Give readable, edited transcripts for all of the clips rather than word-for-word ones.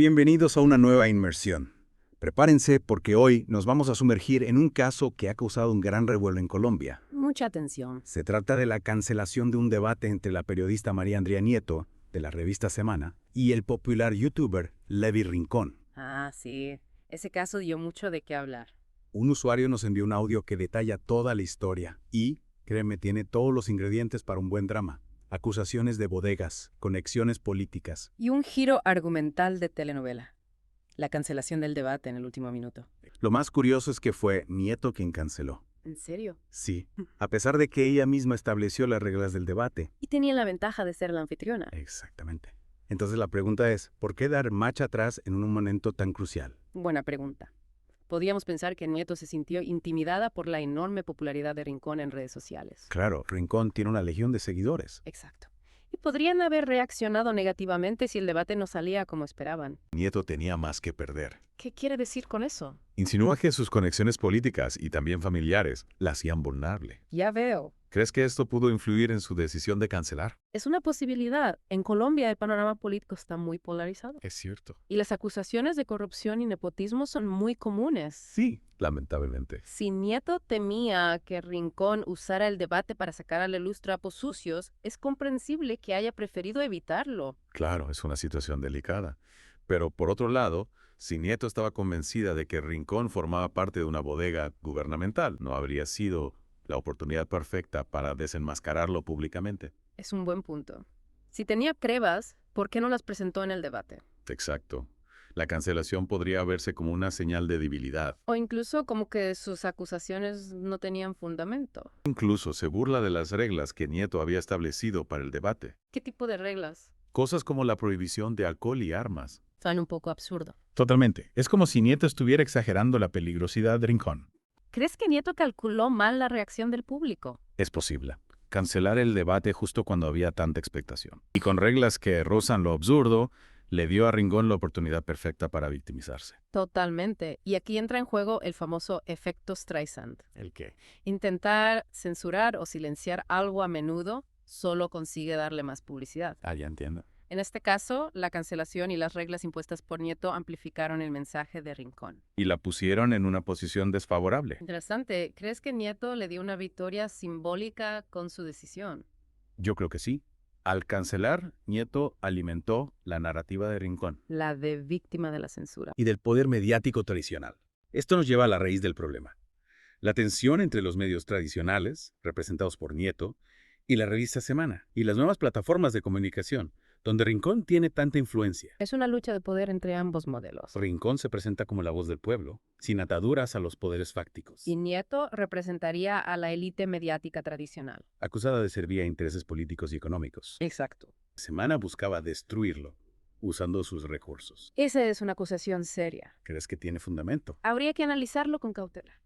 Bienvenidos a una nueva inmersión. Prepárense porque hoy nos vamos a sumergir en un caso que ha causado un gran revuelo en Colombia. Mucha atención. Se trata de la cancelación de un debate entre la periodista María Andrea Nieto, de la revista Semana, y el popular youtuber Levi Rincón. Ah, sí. Ese caso dio mucho de qué hablar. Un usuario nos envió un audio que detalla toda la historia y, créeme, tiene todos los ingredientes para un buen drama. Acusaciones de bodegas, conexiones políticas. Y un giro argumental de telenovela. La cancelación del debate en el último minuto. Lo más curioso es que fue Nieto quien canceló. ¿En serio? Sí, a pesar de que ella misma estableció las reglas del debate. Y tenía la ventaja de ser la anfitriona. Exactamente. Entonces la pregunta es, ¿por qué dar marcha atrás en un momento tan crucial? Buena pregunta. Podríamos pensar que Nieto se sintió intimidada por la enorme popularidad de Rincón en redes sociales. Claro, Rincón tiene una legión de seguidores. Exacto. Y podrían haber reaccionado negativamente si el debate no salía como esperaban. Nieto tenía más que perder. ¿Qué quiere decir con eso? Insinúa que sus conexiones políticas y también familiares la hacían vulnerable. Ya veo. ¿Crees que esto pudo influir en su decisión de cancelar? Es una posibilidad. En Colombia el panorama político está muy polarizado. Es cierto. Y las acusaciones de corrupción y nepotismo son muy comunes. Sí, lamentablemente. Si Nieto temía que Rincón usara el debate para sacar a la luz trapos sucios, es comprensible que haya preferido evitarlo. Claro, es una situación delicada. Pero por otro lado, si Nieto estaba convencida de que Rincón formaba parte de una bodega gubernamental, no habría sido la oportunidad perfecta para desenmascararlo públicamente. Es un buen punto. Si tenía pruebas, ¿por qué no las presentó en el debate? Exacto. La cancelación podría verse como una señal de debilidad. O incluso como que sus acusaciones no tenían fundamento. Incluso se burla de las reglas que Nieto había establecido para el debate. ¿Qué tipo de reglas? Cosas como la prohibición de alcohol y armas. Suena un poco absurdo. Totalmente. Es como si Nieto estuviera exagerando la peligrosidad de Rincón. ¿Crees que Nieto calculó mal la reacción del público? Es posible. Cancelar el debate justo cuando había tanta expectación. Y con reglas que rozan lo absurdo, le dio a Rincón la oportunidad perfecta para victimizarse. Totalmente. Y aquí entra en juego el famoso efecto Streisand. ¿El qué? Intentar censurar o silenciar algo a menudo solo consigue darle más publicidad. Ah, ya entiendo. En este caso, la cancelación y las reglas impuestas por Nieto amplificaron el mensaje de Rincón. Y la pusieron en una posición desfavorable. Interesante. ¿Crees que Nieto le dio una victoria simbólica con su decisión? Yo creo que sí. Al cancelar, Nieto alimentó la narrativa de Rincón La de víctima de la censura. y del poder mediático tradicional. Esto nos lleva a la raíz del problema. La tensión entre los medios tradicionales, representados por Nieto, y la revista Semana, y las nuevas plataformas de comunicación, donde Rincón tiene tanta influencia. Es una lucha de poder entre ambos modelos. Rincón se presenta como la voz del pueblo, sin ataduras a los poderes fácticos, Y Nieto representaría a la élite mediática tradicional. acusada de servir a intereses políticos y económicos. Exacto. Semana buscaba destruirlo, usando sus recursos. Esa es una acusación seria. ¿Crees que tiene fundamento? Habría que analizarlo con cautela.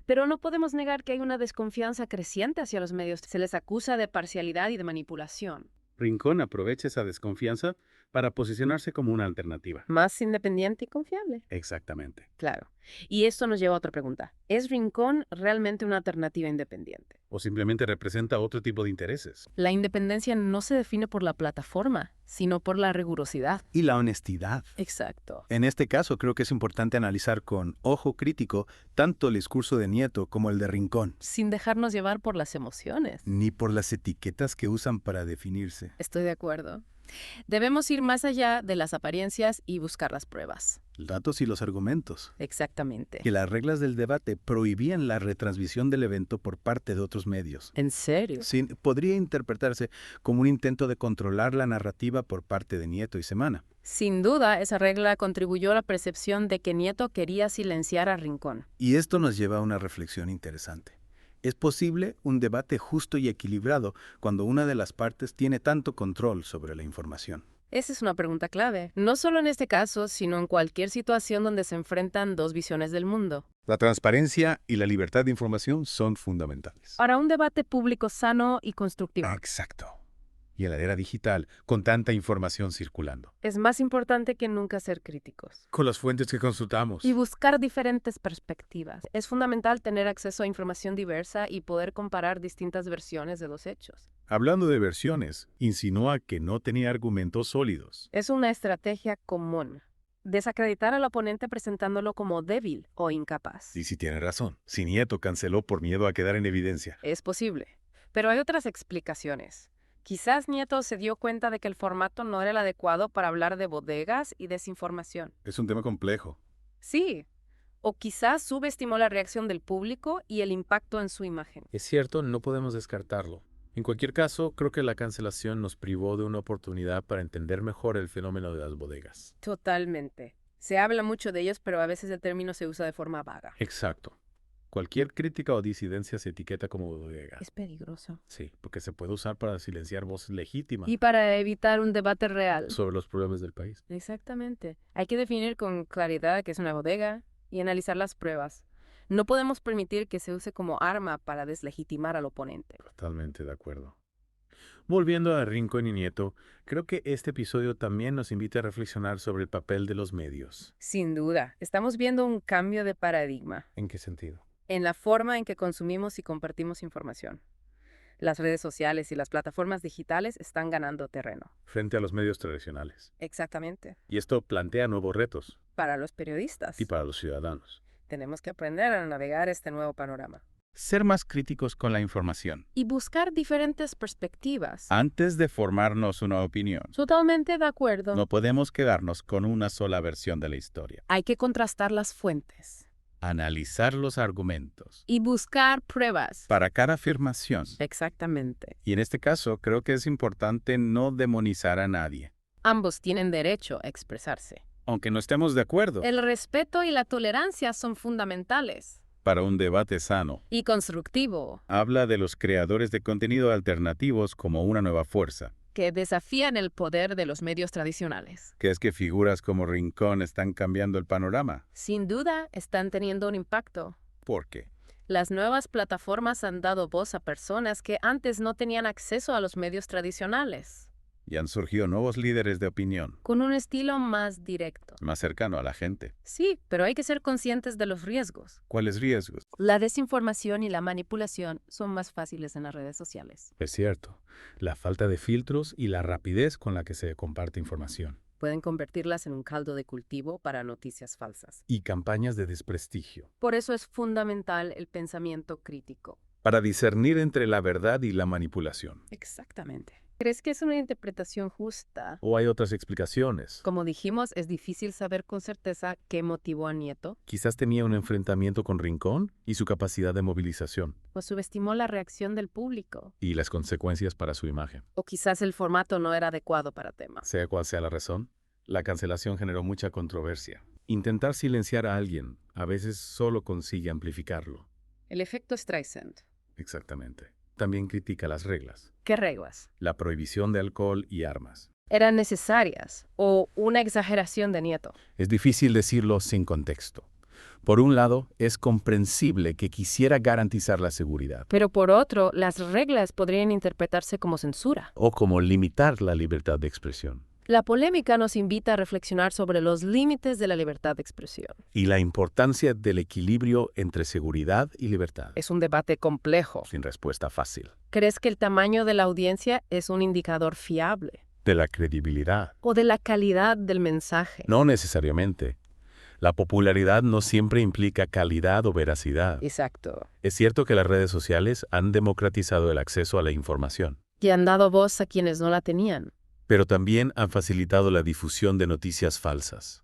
Pero no podemos negar que hay una desconfianza creciente hacia los medios. Se les acusa de parcialidad y de manipulación. Rincón aprovecha esa desconfianza para posicionarse como una alternativa. Más independiente y confiable. Exactamente. Claro. Y esto nos lleva a otra pregunta. ¿Es Rincón realmente una alternativa independiente? O simplemente representa otro tipo de intereses. La independencia no se define por la plataforma, sino por la rigurosidad. Y la honestidad. Exacto. En este caso, creo que es importante analizar con ojo crítico tanto el discurso de Nieto como el de Rincón, Sin dejarnos llevar por las emociones. ni por las etiquetas que usan para definirse. Estoy de acuerdo. Debemos ir más allá de las apariencias y buscar las pruebas. Datos y los argumentos. Exactamente. Que las reglas del debate prohibían la retransmisión del evento por parte de otros medios. ¿En serio? Podría interpretarse como un intento de controlar la narrativa por parte de Nieto y Semana. Sin duda, esa regla contribuyó a la percepción de que Nieto quería silenciar a Rincón. Y esto nos lleva a una reflexión interesante. ¿Es posible un debate justo y equilibrado cuando una de las partes tiene tanto control sobre la información? Esa es una pregunta clave. No solo en este caso, sino en cualquier situación donde se enfrentan dos visiones del mundo. La transparencia y la libertad de información son fundamentales. Para un debate público sano y constructivo. Exacto. Y en la era digital, con tanta información circulando. Es más importante que nunca ser críticos. Con las fuentes que consultamos. Y buscar diferentes perspectivas. Es fundamental tener acceso a información diversa y poder comparar distintas versiones de los hechos. Hablando de versiones, insinúa que no tenía argumentos sólidos. Es una estrategia común. Desacreditar al oponente presentándolo como débil o incapaz. Y si tiene razón, si Nieto canceló por miedo a quedar en evidencia. Es posible. Pero hay otras explicaciones. Quizás Nieto se dio cuenta de que el formato no era el adecuado para hablar de bodegas y desinformación. Es un tema complejo. Sí. O quizás subestimó la reacción del público y el impacto en su imagen. Es cierto, no podemos descartarlo. En cualquier caso, creo que la cancelación nos privó de una oportunidad para entender mejor el fenómeno de las bodegas. Totalmente. Se habla mucho de ellos, pero a veces el término se usa de forma vaga. Exacto. Cualquier crítica o disidencia se etiqueta como bodega. Es peligroso. Sí, porque se puede usar para silenciar voces legítimas Y para evitar un debate real. sobre los problemas del país. Exactamente. Hay que definir con claridad qué es una bodega y analizar las pruebas. No podemos permitir que se use como arma para deslegitimar al oponente. Totalmente de acuerdo. Volviendo a Rincón y Nieto, creo que este episodio también nos invita a reflexionar sobre el papel de los medios. Sin duda, estamos viendo un cambio de paradigma ¿En qué sentido? en la forma en que consumimos y compartimos información. Las redes sociales y las plataformas digitales están ganando terreno. Frente a los medios tradicionales. Exactamente. Y esto plantea nuevos retos. Para los periodistas, Y para los ciudadanos. tenemos que aprender a navegar este nuevo panorama. Ser más críticos con la información. Y buscar diferentes perspectivas. Antes de formarnos una opinión, Totalmente de acuerdo. no podemos quedarnos con una sola versión de la historia. Hay que contrastar las fuentes. Analizar los argumentos Y buscar pruebas. para cada afirmación. Exactamente. Y en este caso, creo que es importante no demonizar a nadie, Ambos tienen derecho a expresarse. aunque no estemos de acuerdo, El respeto y la tolerancia son fundamentales. para un debate sano. Y constructivo, Habla de los creadores de contenido alternativos como una nueva fuerza. que desafían el poder de los medios tradicionales. ¿Crees que figuras como Rincón están cambiando el panorama? Sin duda, están teniendo un impacto. ¿Por qué? Las nuevas plataformas han dado voz a personas que antes no tenían acceso a los medios tradicionales, Y han surgido nuevos líderes de opinión, con un estilo más directo. más cercano a la gente. Sí, pero hay que ser conscientes de los riesgos. ¿Cuáles riesgos? La desinformación y la manipulación son más fáciles en las redes sociales. Es cierto. La falta de filtros y la rapidez con la que se comparte información. Pueden convertirlas en un caldo de cultivo para noticias falsas. Y campañas de desprestigio. Por eso es fundamental el pensamiento crítico. Para discernir entre la verdad y la manipulación. Exactamente. ¿Crees que es una interpretación justa? ¿O hay otras explicaciones? Como dijimos, es difícil saber con certeza qué motivó a Nieto, Quizás temía un enfrentamiento con Rincón y su capacidad de movilización. o subestimó la reacción del público, Y las consecuencias para su imagen. o quizás el formato no era adecuado para temas. Sea cual sea la razón, la cancelación generó mucha controversia. Intentar silenciar a alguien a veces solo consigue amplificarlo. El efecto Streisand. Exactamente. También critica las reglas. ¿Qué reglas? La prohibición de alcohol y armas. ¿Eran necesarias o una exageración de Nieto? Es difícil decirlo sin contexto. Por un lado, es comprensible que quisiera garantizar la seguridad, Pero por otro, las reglas podrían interpretarse como censura. o como limitar la libertad de expresión, La polémica nos invita a reflexionar sobre los límites de la libertad de expresión. y la importancia del equilibrio entre seguridad y libertad. Es un debate complejo. Sin respuesta fácil. ¿Crees que el tamaño de la audiencia es un indicador fiable? De la credibilidad. ¿O de la calidad del mensaje? No necesariamente. La popularidad no siempre implica calidad o veracidad. Exacto. Es cierto que las redes sociales han democratizado el acceso a la información, Y han dado voz a quienes no la tenían. pero también han facilitado la difusión de noticias falsas.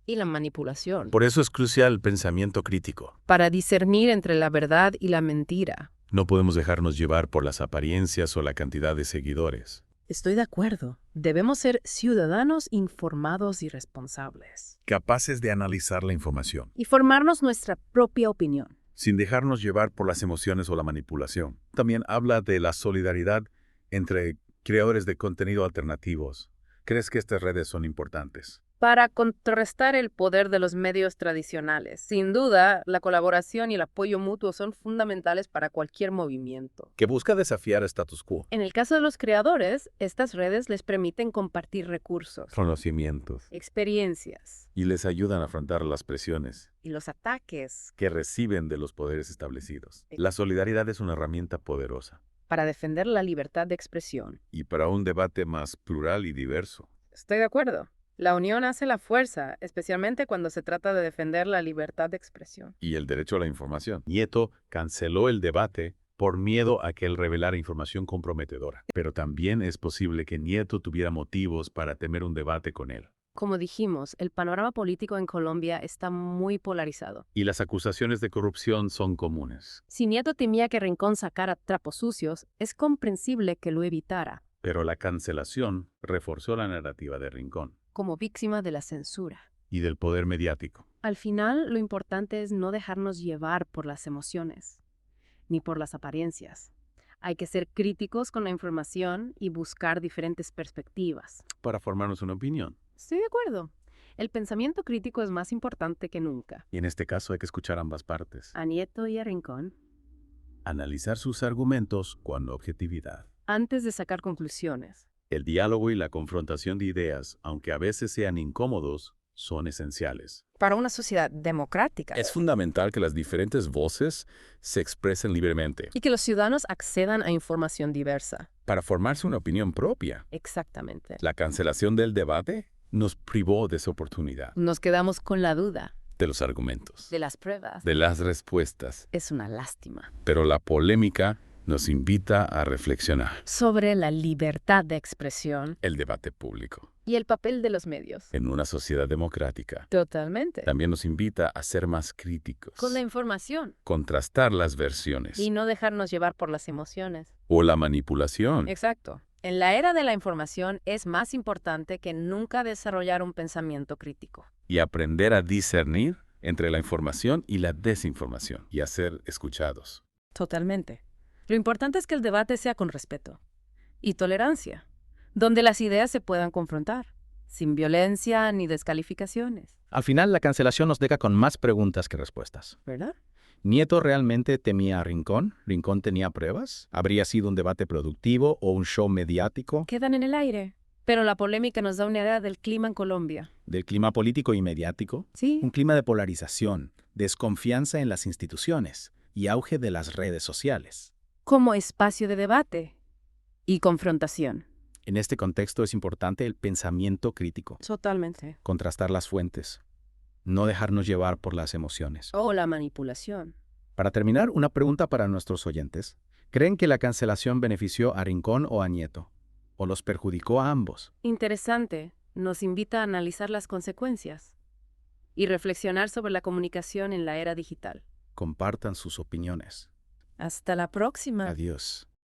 Y la manipulación. Por eso es crucial el pensamiento crítico. Para discernir entre la verdad y la mentira. No podemos dejarnos llevar por las apariencias o la cantidad de seguidores. Estoy de acuerdo. Debemos ser ciudadanos informados y responsables. Capaces de analizar la información, Y formarnos nuestra propia opinión. sin dejarnos llevar por las emociones o la manipulación. También habla de la solidaridad entre creadores de contenido alternativos. ¿Crees que estas redes son importantes? Para contrarrestar el poder de los medios tradicionales. Sin duda, la colaboración y el apoyo mutuo son fundamentales para cualquier movimiento. Que busca desafiar el status quo. En el caso de los creadores, estas redes les permiten compartir recursos, Conocimientos. experiencias Y les ayudan a afrontar las presiones y los ataques que reciben de los poderes establecidos. La solidaridad es una herramienta poderosa. para defender la libertad de expresión. Y para un debate más plural y diverso. Estoy de acuerdo. La unión hace la fuerza, especialmente cuando se trata de defender la libertad de expresión. Y el derecho a la información. Nieto canceló el debate por miedo a que él revelara información comprometedora. Pero también es posible que Nieto tuviera motivos para temer un debate con él. Como dijimos, el panorama político en Colombia está muy polarizado. Y las acusaciones de corrupción son comunes. Si Nieto temía que Rincón sacara trapos sucios, es comprensible que lo evitara, Pero la cancelación reforzó la narrativa de Rincón como víctima de la censura. y del poder mediático. Al final, lo importante es no dejarnos llevar por las emociones, ni por las apariencias. Hay que ser críticos con la información y buscar diferentes perspectivas. Para formarnos una opinión. Estoy de acuerdo. El pensamiento crítico es más importante que nunca. Y en este caso hay que escuchar ambas partes. A Nieto y a Rincón, Analizar sus argumentos con objetividad. antes de sacar conclusiones. El diálogo y la confrontación de ideas, aunque a veces sean incómodos, son esenciales. Para una sociedad democrática. Es fundamental que las diferentes voces se expresen libremente Y que los ciudadanos accedan a información diversa. para formarse una opinión propia. Exactamente. La cancelación del debate nos privó de esa oportunidad, Nos quedamos con la duda de los argumentos, de las pruebas. de las respuestas. Es una lástima. Pero la polémica nos invita a reflexionar. Sobre la libertad de expresión El debate público y el papel de los medios. en una sociedad democrática Totalmente. también nos invita a ser más críticos, Con la información. contrastar las versiones Y no dejarnos llevar por las emociones. o la manipulación. Exacto. En la era de la información es más importante que nunca desarrollar un pensamiento crítico. Y aprender a discernir entre la información y la desinformación y a ser escuchados. Totalmente. Lo importante es que el debate sea con respeto y tolerancia, donde las ideas se puedan confrontar, sin violencia ni descalificaciones, Al final, la cancelación nos deja con más preguntas que respuestas. ¿verdad? ¿Nieto realmente temía a Rincón? ¿Rincón tenía pruebas? ¿Habría sido un debate productivo o un show mediático? Quedan en el aire, pero la polémica nos da una idea del clima en Colombia. ¿Del clima político y mediático? Sí, Un clima de polarización, desconfianza en las instituciones y auge de las redes sociales. como espacio de debate y confrontación. En este contexto es importante el pensamiento crítico, Totalmente. contrastar las fuentes, no dejarnos llevar por las emociones. O la manipulación. Para terminar, una pregunta para nuestros oyentes. ¿Creen que la cancelación benefició a Rincón o a Nieto? ¿O los perjudicó a ambos? Interesante, nos invita a analizar las consecuencias y reflexionar sobre la comunicación en la era digital. Compartan sus opiniones. Hasta la próxima. Adiós.